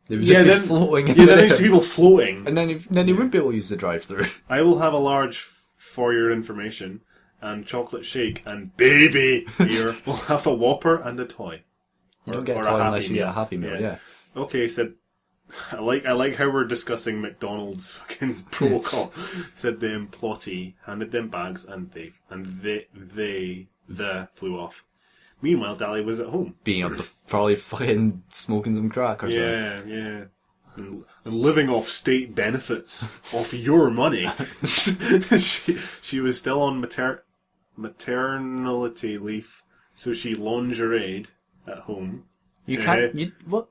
they would just be floating in there used to be people floating. And then he wouldn't be able to use the drive-thru. I will have a large, for your information, and chocolate shake, and baby here will have a Whopper and a toy. You don't get a toy unless you get a Happy Meal, yeah. Okay, said... I like how we're discussing McDonald's fucking protocol. Said the employee, handed them bags, and they flew off. Meanwhile, Dali was at home. Being up, probably fucking smoking some crack or something. Yeah. And living off state benefits, off your money. she was still on maternity leave, so she lingerie'd at home. You can't... What?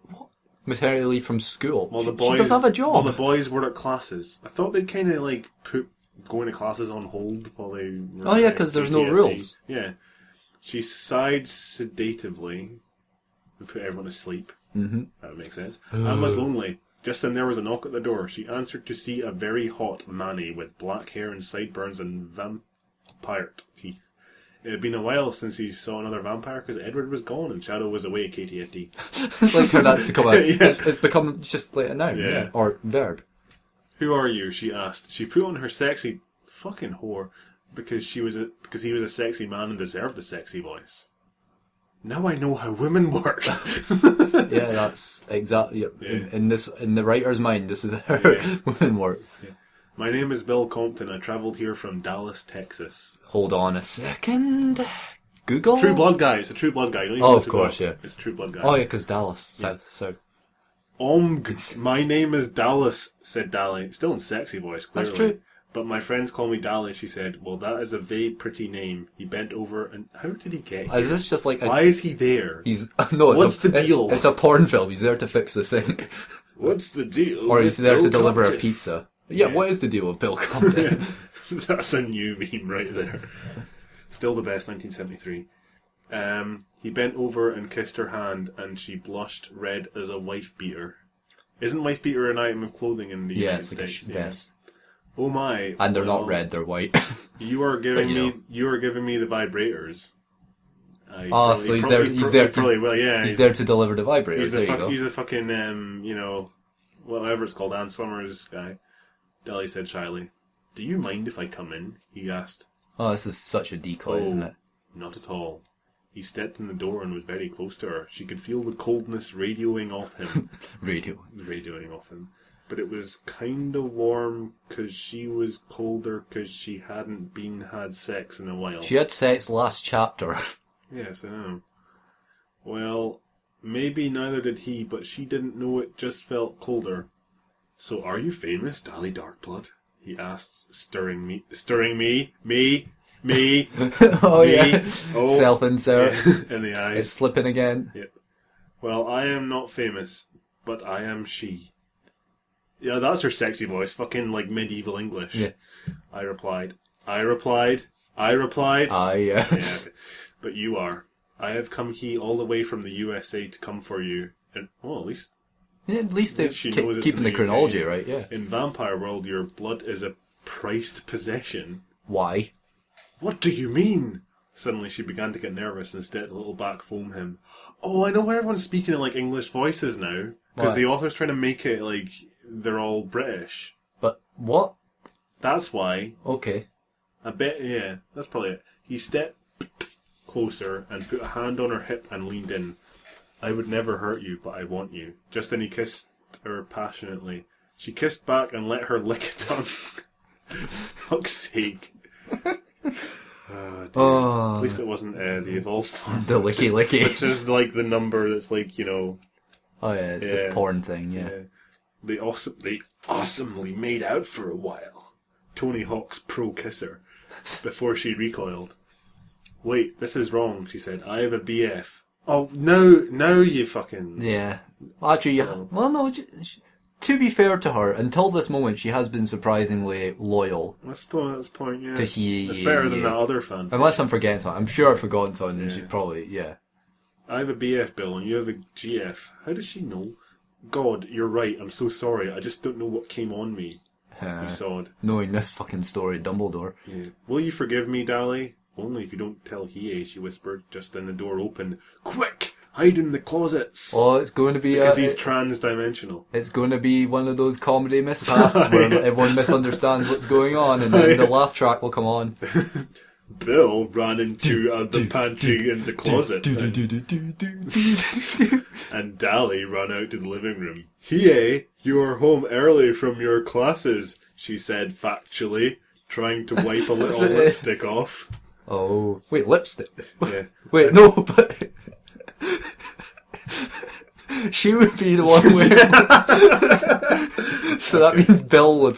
Maternity leave from school? Well, she does have a job. Well, the boys were at classes. I thought they'd kind of like put going to classes on hold while they were... Oh yeah, because there's no rules. Yeah. She sighed sedatively and put everyone to sleep. Mm-hmm. That would make sense. And was lonely. Just then there was a knock at the door. She answered to see a very hot Manny with black hair and sideburns and vampire teeth. It had been a while since he saw another vampire because Edward was gone and Shadow was away, KTFD. It's like how that's become it's become just like a noun, yeah. Or verb. Who are you? She asked. She put on her sexy fucking whore because he was a sexy man and deserved a sexy voice. Now I know how women work. Yeah, that's exactly in the writer's mind. This is how women work. Yeah. My name is Bill Compton. I travelled here from Dallas, Texas. Hold on a second. Google. True Blood guy. It's a True Blood guy. Oh, of course, yeah. It's a True Blood guy. Oh yeah, because Dallas, south. My name is Dallas, said Dally. Still in sexy voice, clearly. That's true. But my friends call me Dally, she said. Well, that is a very pretty name. He bent over and... How did he get here? Is this just like... Why is he there? What's the deal? It's a porn film. He's there to fix the sink. What's the deal? Or he's there to deliver Compton? a pizza. Yeah, what is the deal with Bill Compton? That's a new meme right there. Still the best, 1973. He bent over and kissed her hand, and she blushed red as a wife beater. Isn't wife beater an item of clothing in the United States? Like a vest. Oh my! And they're not red; they're white. You are giving me the vibrators. So he's there. He's there. Probably will. Yeah, he's there to deliver the vibrators. There you go. He's the fucking whatever it's called, Ann Summers guy. Deli said shyly, "Do you mind if I come in?" He asked. Oh, this is such a decoy, isn't it? Not at all. He stepped in the door and was very close to her. She could feel the coldness radioing off him. Radioing off him. But it was kind of warm because she was colder because she hadn't had sex in a while. She had sex last chapter. Yes, I know. Well, maybe neither did he, but she didn't know it just felt colder. So are you famous, Dally Darkblood? He asked, stirring me. Oh, yeah. Oh, self-insert. Yeah, in the eyes. It's slipping again. Yep. Well, I am not famous, but I am she. Yeah, that's her sexy voice. Fucking, like, medieval English. Yeah. I replied. Ah, yeah. Yeah. Okay. But you are. I have come all the way from the USA to come for you. And, well, at least... Yeah, at least they're keeping the chronology right, yeah. In Vampire World, your blood is a prized possession. Why? What do you mean? Suddenly she began to get nervous and stepped a little back, foam him. Oh, I know why everyone's speaking in, like, English voices now. Because the author's trying to make it, like, they're all British. But what? That's why. Okay. I bet, yeah, that's probably it. He stepped closer and put a hand on her hip and leaned in. I would never hurt you, but I want you. Just then he kissed her passionately. She kissed back and let her lick a tongue. Fuck's sake. At least it wasn't the evolved form. The licky. Which is like the number that's like, you know... Oh yeah, it's the porn thing, yeah. They awesomely made out for a while. Tony Hawk's pro kisser. Before she recoiled. Wait, this is wrong, she said. I have a BF. Oh, no, you fucking... Yeah. Actually, well, no, to be fair to her, until this moment, she has been surprisingly loyal. That's the point, yeah. To he. It's better than that other fan. Unless I'm forgetting something. I'm sure I've forgotten something, and she'd probably, yeah. I have a BF, Bill, and you have a GF. How does she know? God, you're right, I'm so sorry. I just don't know what came on me. He sobbed. Knowing this fucking story, Dumbledore. Yeah. Will you forgive me, Dally? Only if you don't tell Hiei, she whispered, just then the door opened. Quick! Hide in the closets! Oh, it's going to be... Because he's trans-dimensional. It's going to be one of those comedy mishaps where everyone misunderstands what's going on and then the laugh track will come on. Bill ran into the pantry in the closet. And Dally ran out to the living room. Hiei, you are home early from your classes, she said factually, trying to wipe a little lipstick off. Oh, wait, lipstick? Yeah. Wait, no, but... she would be the one wearing... So that means Bill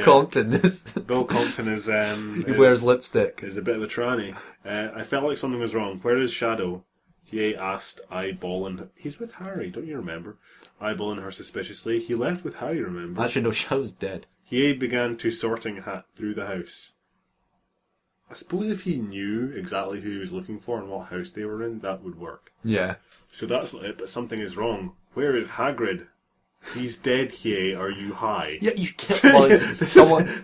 Compton is... Bill Compton is... he wears lipstick. Is a bit of a tranny. I felt like something was wrong. Where is Shadow? He asked, eyeballing her. He's with Harry, don't you remember? Eyeballing her suspiciously. He left with Harry, remember? Actually, no, Shadow's dead. He began to sorting hat through the house. I suppose if he knew exactly who he was looking for and what house they were in, that would work. Yeah. So that's it, but something is wrong. Where is Hagrid? He's dead, Hiei. Are you high? Yeah, you killed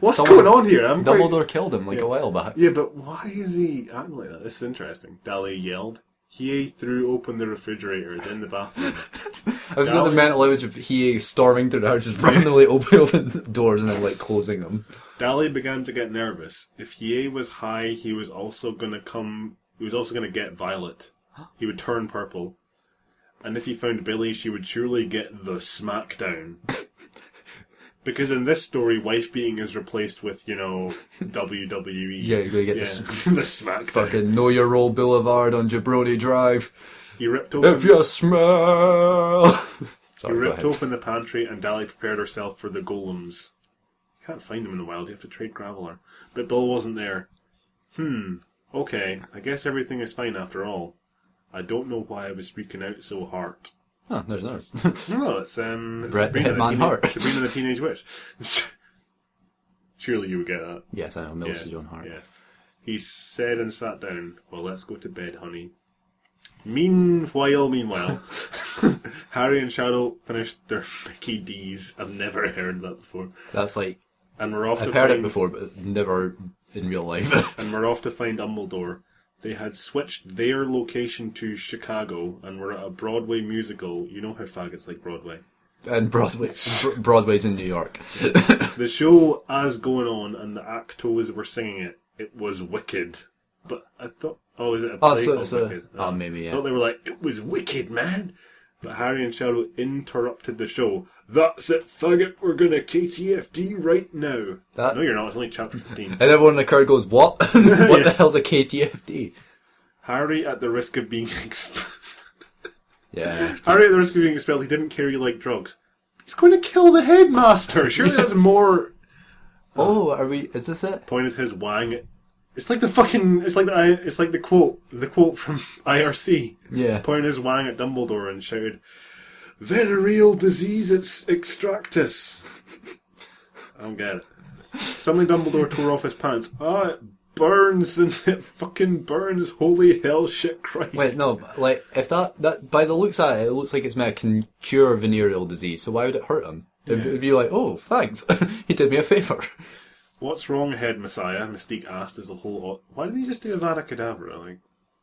what's going on here? Dumbledore killed him a while back. Yeah, but why is he acting like that? This is interesting. Dally yelled. Hiei threw open the refrigerator, then the bathroom. I was got the mental image of Hiei storming through the house, just randomly opening the doors and then like closing them. Dali began to get nervous. If Hiei was high, he was also gonna get Violet. He would turn purple. And if he found Billy, she would surely get the smackdown. Because in this story, wife beating is replaced with, WWE. Yeah, you're gonna get the smackdown. Fucking Know Your Role Boulevard on Jabroni Drive. He ripped open... If you smell... Sorry, he ripped open the pantry and Dali prepared herself for the golems. You can't find them in the wild, you have to trade Graveler. But Bill wasn't there. Okay, I guess everything is fine after all. I don't know why I was freaking out so hard. Oh, there's another. No, it's Brett the Hitman Hart. Sabrina the Teenage Witch. Surely you would get that. Yes, I know, Melissa Joan Hart. Yes. He said and sat down. Well, let's go to bed, honey. Meanwhile, Harry and Shadow finished their Mickey D's. I've never heard that before. That's like... And we're off I've heard it before, but never in real life. And we're off to find Dumbledore. They had switched their location to Chicago and were at a Broadway musical. You know how faggots like Broadway. And Broadway's in New York. The show as going on and the actors were singing it. It was wicked. But I thought, is it a play called Wicked? Maybe, yeah. I thought they were like, it was wicked, man. But Harry and Shadow interrupted the show. That's it, faggot. We're going to KTFD right now. No, you're not. It's only chapter 15. And everyone in the crowd goes, what? What the hell's a KTFD? Harry, at the risk of being expelled. Yeah. Harry, at the risk of being expelled, he didn't care he liked drugs. He's going to kill the headmaster. Surely that's more... Is this it? Pointed his wang at... It's like the quote from IRC. Yeah. Pointed his wang at Dumbledore and shouted, "Venereal disease extractus." I don't get it. Suddenly Dumbledore tore off his pants. It burns and it fucking burns. Holy hell, shit Christ. Wait, no, like, if that by the looks of it, it looks like it's meant to cure venereal disease, so why would it hurt him? It'd be like, oh, thanks. He did me a favour. What's wrong, Head Messiah? Mystique asked as the whole... Why did he just do Avada Kedavra? Like,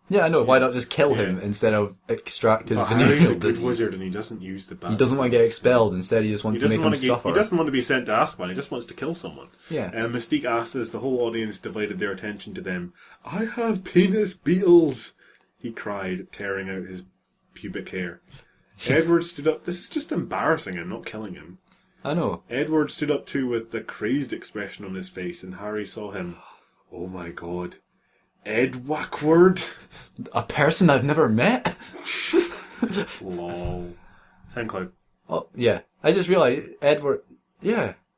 yeah, I know. Why not just kill him instead of extract his venereal disease? He's a disease? good wizard and he doesn't use the bat. He doesn't want to get expelled. Instead, he just wants to make him suffer. He doesn't want to be sent to Azkaban. He just wants to kill someone. Yeah. Mystique asked as the whole audience divided their attention to them. I have penis beetles, he cried, tearing out his pubic hair. Edward stood up. This is just embarrassing him, not killing him. I know. Edward stood up too with a crazed expression on his face, and Harry saw him. Oh my god. Ed Wackward? A person I've never met? Lol. SoundCloud. Oh, yeah. I just realised Edward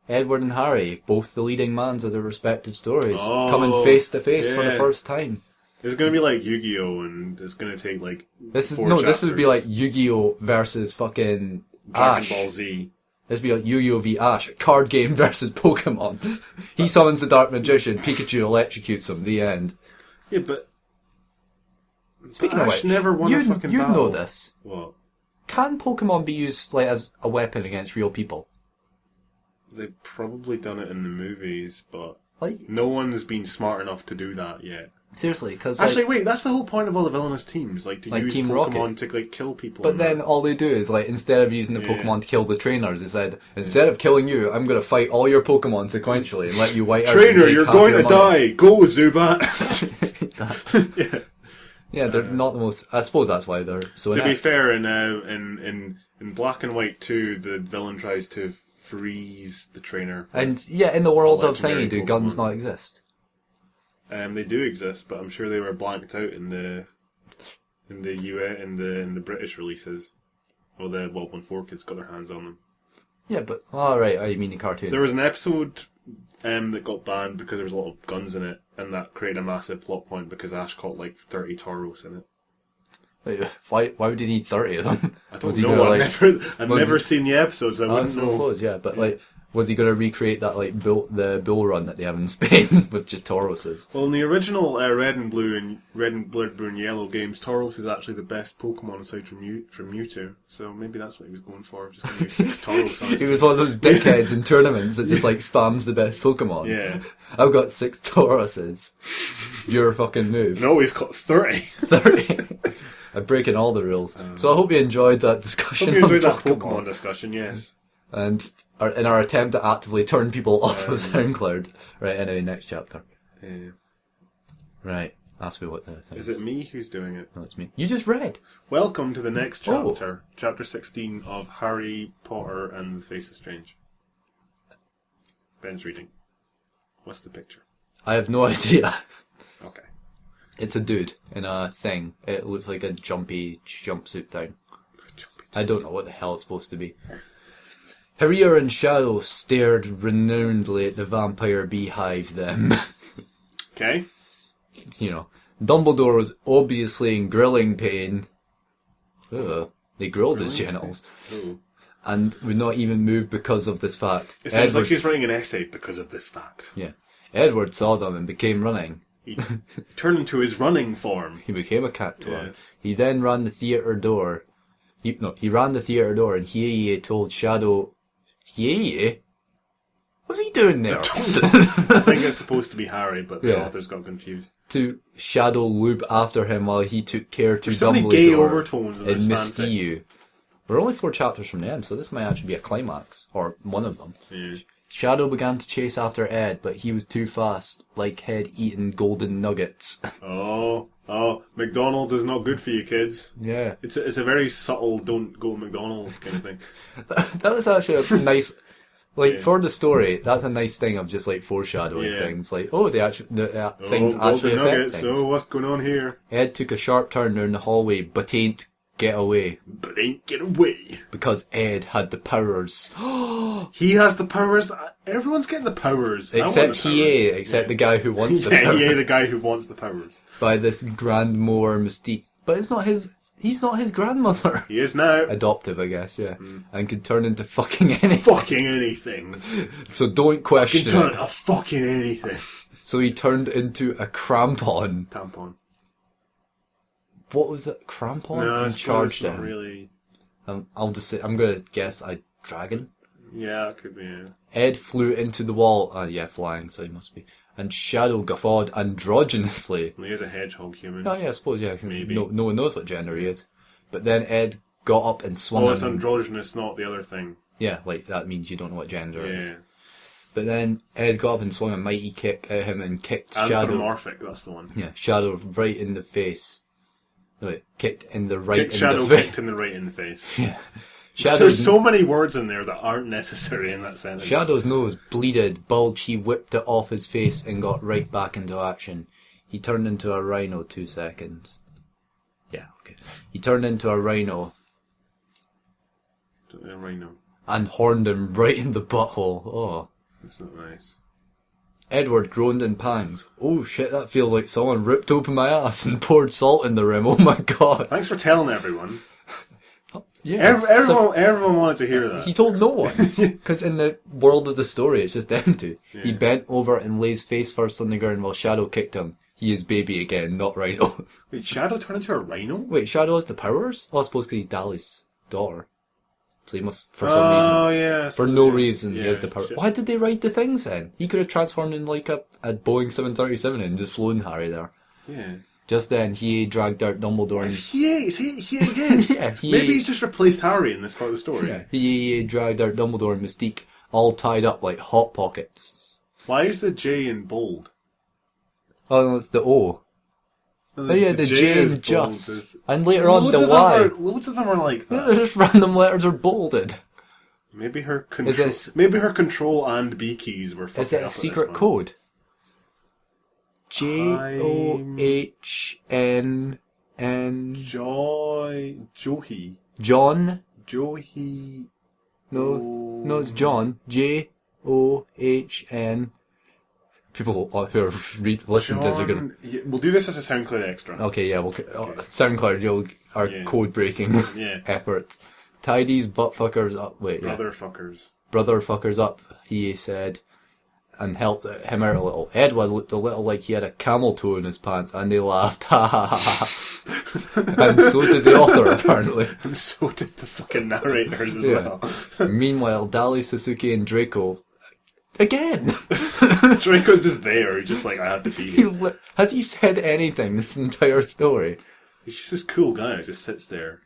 and Harry, both the leading mans of their respective stories, coming face to face for the first time. It's going to be like Yu-Gi-Oh! And it's going to take like this would be like Yu-Gi-Oh! Versus fucking Dragon Ball Z. This would be like Yu-Gi-Oh! v Ash, card game versus Pokemon. He summons the Dark Magician, Pikachu electrocutes him, the end. Yeah, but... Speaking of which, never won a fucking battle. You know this. What? Can Pokemon be used like as a weapon against real people? They've probably done it in the movies, but like, no one's been smart enough to do that yet. Seriously, because actually, wait, that's the whole point of all the villainous teams, like to use Team Pokemon Rocket. to like kill people. But then all they do is like instead of using the Pokemon to kill the trainers, they said instead of killing you, I'm going to fight all your Pokemon sequentially and let you white out. Trainer, you're going to die. Go, Zubat. Yeah, they're not the most. I suppose that's why they're so. To be fair, in Black and White 2, the villain tries to freeze the trainer. And in the world of Thingy, do guns not exist? They do exist, but I'm sure they were blanked out in the US in the British releases. Or when 4Kids got their hands on them. Yeah, but right, you mean the cartoon? There was an episode that got banned because there was a lot of guns in it, and that created a massive plot point because Ash caught like 30 Tauros in it. Wait, why would he need 30 of them? I don't know. I've never seen the episodes. I wouldn't know. Close, but like, was he going to recreate that like the bull run that they have in Spain with just Tauroses? Well, in the original Red and Blue, and Yellow games, Tauros is actually the best Pokemon aside from Mewtwo. So maybe that's what he was going for. Just going to use 6 Tauros. He was one of those dickheads in tournaments that just like spams the best Pokemon. Yeah. I've got 6 Tauroses. Your fucking move. No, he's got 30. 30. I'm breaking all the rules. So I hope you enjoyed that discussion. Hope you enjoyed that Pokemon discussion, yes. And in our attempt to actively turn people off of SoundCloud. Right, anyway, next chapter. Right, ask me what the thing is. Is it me who's doing it? No, it's me. You just read. Welcome to the next chapter. Chapter 16 of Harry Potter and the Face is Strange. Ben's reading. What's the picture? I have no idea. Okay. It's a dude in a thing. It looks like a jumpy jumpsuit thing. I don't know what the hell it's supposed to be. Harrier and Shadow stared renownedly at the vampire beehive them. Okay. You know, Dumbledore was obviously in grilling pain. Ugh. They grilled his genitals. Ooh. And would not even move because of this fact. It sounds like she's writing an essay because of this fact. Yeah. Edward saw them and became running. He turned into his running form. He became a cactuar. Yes. He then ran the theatre door. He ran the theatre door and Hiei told Shadow... Hiei? What's he doing there? I think it's supposed to be Harry, but the authors got confused. To Shadow loop after him while he took care to There's so many Dumbledore gay overtones in this Mystiu. We're only 4 chapters from the end, so this might actually be a climax. Or one of them. Yeah. Shadow began to chase after Ed, but he was too fast, like Head eating golden nuggets. Oh, McDonald's is not good for you, kids. Yeah. It's a very subtle don't go to McDonald's kind of thing. That was actually a nice... for the story, that's a nice thing of just, foreshadowing things. Things actually affect nuggets, things. So what's going on here? Ed took a sharp turn down the hallway, but ain't get away. But ain't get away. Because Ed had the powers. He has the powers. Everyone's getting the powers. Except the guy who wants the powers. Yeah, the guy who wants the powers. By this Grandmore Mystique. But it's not his... He's not his grandmother. He is now. Adoptive, I guess, yeah. And could turn into fucking anything. Fucking anything. So don't question it. Can turn into fucking anything. So he turned into a crampon. Tampon. What was it? Crampon? No, and charged him. Not really. I'll just say, I'm going to guess a dragon. Yeah, it could be, yeah. Ed flew into the wall. Flying, so he must be. And Shadow guffawed androgynously. Well, he is a hedgehog human. Oh, yeah, I suppose, yeah. Maybe. No one knows what gender he is. But then Ed got up and swung. Oh, it's androgynous, not the other thing. Yeah, that means you don't know what gender it is. But then Ed got up and swung a mighty kick at him and kicked Shadow. Anthropomorphic, that's the one. Yeah, Shadow right in the face. No, wait, kicked in the right in the face. Shadow kicked in the right in the face. Yeah. There's so many words in there that aren't necessary in that sentence. Shadow's nose bleeded, bulged, he whipped it off his face and got right back into action. He turned into a rhino 2 seconds. Yeah, okay. He turned into a rhino. A rhino. And horned him right in the butthole. Oh. That's not nice. Edward groaned in pangs. Oh shit, that feels like someone ripped open my ass and poured salt in the rim. Oh my god. Thanks for telling everyone. Yeah, everyone wanted to hear that. He told no one. Because in the world of the story, it's just them two. Yeah. He bent over and lays face first on the ground while Shadow kicked him. He is baby again, not Rhino. Wait, Shadow turned into a rhino? Wait, Shadow has the powers? Well, I suppose because he's Dali's daughter. So he must, for some reason. Oh, yeah. For no reason, he has the power. Why did they write the things then? He could have transformed in like a Boeing 737 and just flown Harry there. Yeah. Just then, he dragged out Dumbledore. Is he again? Yeah, maybe he's just replaced Harry in this part of the story. Yeah, he dragged out Dumbledore and Mystique, all tied up like hot pockets. Why is the J in bold? Oh, no, it's the O. No, the J is just. And later on, the Y. Loads of them are like that. Yeah, just random letters are bolded. Maybe her control and B keys were fucking up. Is it a secret code? JOHNN. Johi. John. Johi. No, it's John. JOHN. People who listen to this are going to... We'll do this as a SoundCloud extra. Okay, yeah. SoundCloud, our code-breaking efforts. Tie these butt-fuckers up. Wait, Brother fuckers up, he said. And helped him out a little. Edward looked a little like he had a camel toe in his pants, and they laughed. Ha ha ha ha. And so did the author, apparently. And so did the fucking narrators as well. Meanwhile, Dali, Sasuke, and Draco... Again! Draco's just there, just like, I had to be here. Has he said anything this entire story? He's just this cool guy who just sits there.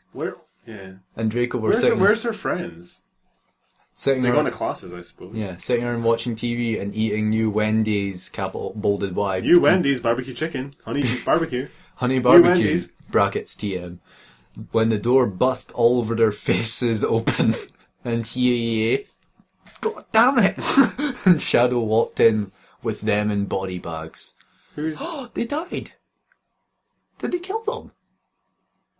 Yeah. And Draco where's their friends? Sitting They're going to classes, I suppose. Yeah, sitting around watching TV and eating new Wendy's, capital bolded Y. New Wendy's barbecue chicken, honey barbecue. Honey barbecue, brackets TM. When the door bust all over their faces open, and God damn it! And Shadow walked in with them in body bags. They died. Did they kill them?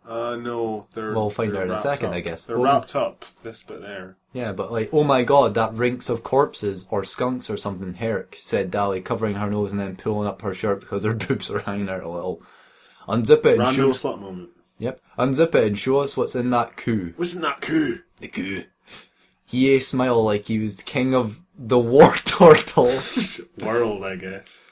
No, we'll find out in a second, I guess. They're wrapped up, this bit there. Yeah, but like, oh my god, that reeks of corpses, or skunks or something, Herrick, said Dally, covering her nose and then pulling up her shirt because her boobs were hanging out a little. Unzip it and Random slut moment. Yep. Unzip it and show us what's in that coup. What's in that coup? The coup. He smiled like he was king of the war turtle. World, I guess.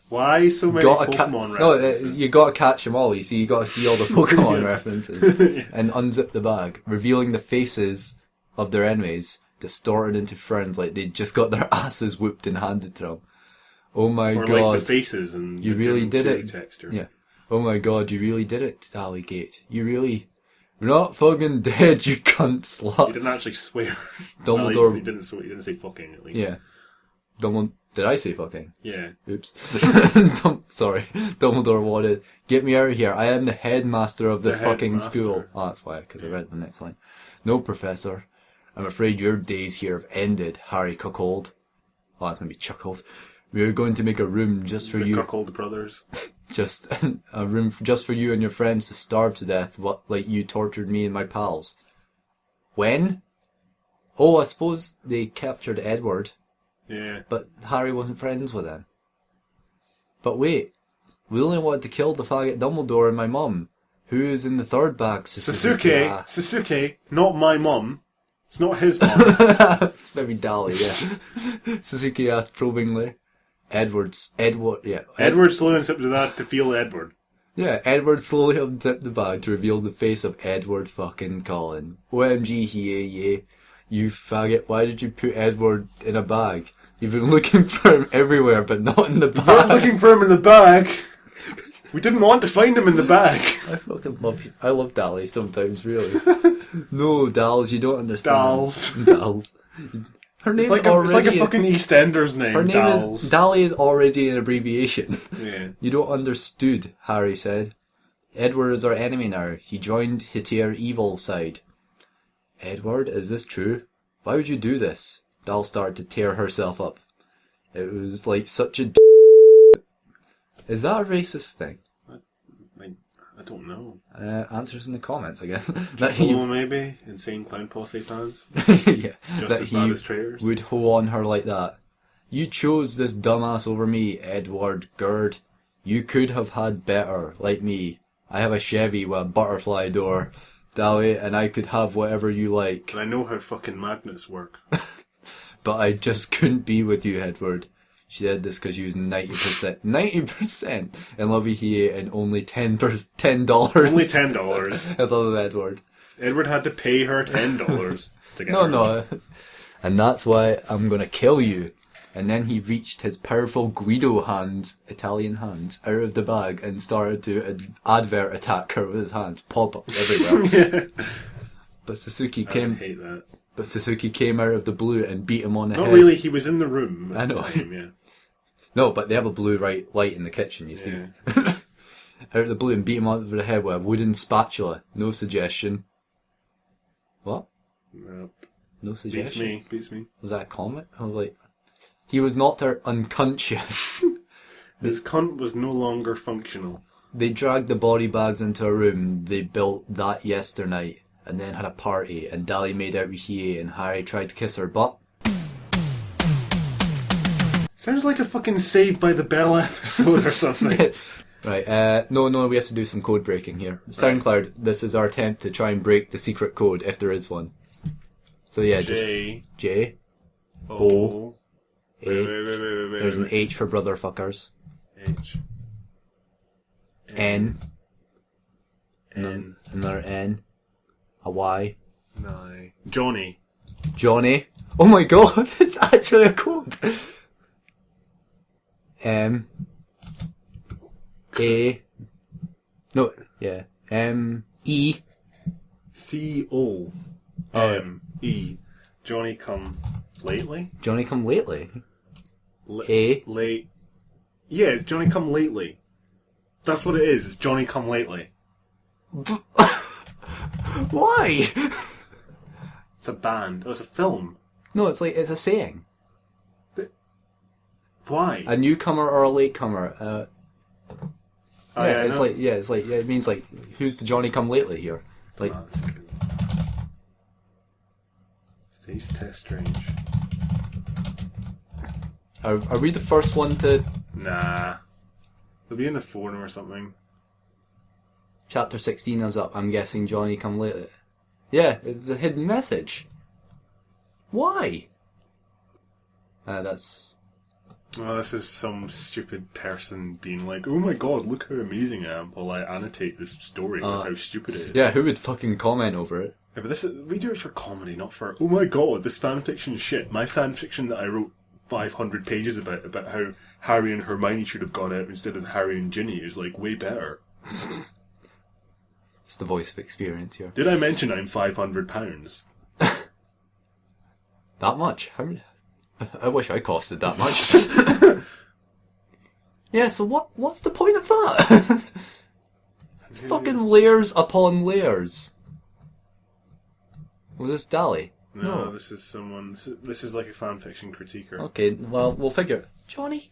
Why so many Pokemon references? No, you gotta catch them all. You see, you gotta see all the Pokemon references. Yeah. And unzip the bag, revealing the faces of their enemies, distorted into friends like they'd just got their asses whooped and handed to them. Oh my god. Or like the faces and you really did it. Texture. Yeah. Oh my god, you really did it, Allygate. You really... You're not fucking dead, you cunt slut. He didn't actually swear. Dumbledore... He didn't say fucking, at least. Yeah. Did I say fucking? Yeah. Oops. Sorry. Dumbledore wanted, get me out of here. I am the headmaster of this fucking school. Oh, that's why, because I read the next line. No, Professor. I'm afraid your days here have ended, Harry cuckold. Oh, that's maybe chuckled. We are going to make a room just for you. The cuckold brothers. Just a room just for you and your friends to starve to death, like you tortured me and my pals. When? Oh, I suppose they captured Edward. Yeah. But Harry wasn't friends with him. But wait, we only wanted to kill the faggot Dumbledore and my mum. Who is in the third bag? Sasuke, not my mum. It's not his mum. It's maybe Dally, yeah. Sasuke asked probingly. Edward slowly unzipped the bag to feel Edward. Yeah, Edward slowly unzipped the bag to reveal the face of Edward fucking Cullen. OMG, yeah. You faggot, why did you put Edward in a bag? You've been looking for him everywhere, but not in the bag. We're looking for him in the bag. We didn't want to find him in the bag. I fucking love you. I love Dally sometimes, really. No, Dals, you don't understand. Dals. Her name's it's like a fucking EastEnders name. Her name is Dally is already an abbreviation. Yeah. You don't understood, Harry said. Edward is our enemy now. He joined Hitir evil side. Edward, is this true? Why would you do this? Dal started to tear herself up. It was like such a... Is that a racist thing? I don't know. Answers in the comments, I guess. Maybe. Insane Clown Posse fans. Yeah. Just that as bad as traitors. Would hoe on her like that. You chose this dumbass over me, Edward Gerd. You could have had better, like me. I have a Chevy with a butterfly door, Dally, and I could have whatever you like. And I know how fucking magnets work. But I just couldn't be with you, Edward. She said this because she was 90% in love with he and only $10. Only $10. I love Edward. Edward had to pay her $10 to get her. No. And that's why I'm gonna kill you. And then he reached his powerful Guido hands, Italian hands, out of the bag and started to advert attack her with his hands. Pop-ups everywhere. Yeah. But Sasuke hate that. But Sasuke came out of the blue and beat him on the head. Not really, he was in the room I know. At the time, yeah. No, but they have a blue light in the kitchen, you see. Yeah. Out of the blue and beat him over the head with a wooden spatula. No suggestion. What? Nope. No suggestion? Beats me. Was that a comment? I was like... He was knocked out unconscious. His cunt was no longer functional. They dragged the body bags into a room they built that yesternight and then had a party, and Dally made out with Hiei and Harry tried to kiss her butt. Sounds like a fucking Saved by the Bell episode or something. Right, no, we have to do some code breaking here. Right. SoundCloud, this is our attempt to try and break the secret code, if there is one. So yeah, J. O. A. Wait. There's an H for brother fuckers. H. N. Another N. A Y. No. Johnny. Oh my god, it's actually a code. M. A. No, yeah. E. C-O-M-E. Johnny Come Lately? Johnny Come Lately. A. Late. Yeah, it's Johnny Come Lately. That's what it is. It's Johnny Come Lately. Why? It's a band. Oh, it's a film. No, it's a saying. Why? A newcomer or a latecomer. It means like, who's the Johnny Come Lately here? Like, that's good. Face test strange. Are we the first one to... Nah. They'll be in the forum or something. Chapter 16 is up. I'm guessing Johnny Come Lately. Yeah, it's a hidden message. Why? That's... Well, this is some stupid person being like, oh my god, look how amazing I am, while I annotate this story with how stupid it is. Yeah, who would fucking comment over it? Yeah, but we do it for comedy, not for, oh my god, this fanfiction is shit. My fanfiction that I wrote 500 pages about how Harry and Hermione should have gone out instead of Harry and Ginny is, like, way better. It's the voice of experience here. Did I mention I'm £500? That much? I wish I costed that much. Yeah, so what's the point of that? It's fucking layers upon layers. Was this Dali? No, this is someone... This is like a fanfiction critiquer. Okay, well, we'll figure... Johnny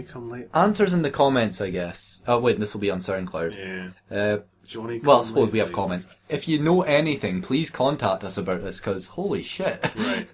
Come Late. Answers in the comments, I guess. Oh, wait, this will be on SoundCloud. Yeah. Johnny Come well, I suppose Late, we have comments. If you know anything, please contact us about this, because holy shit. Right.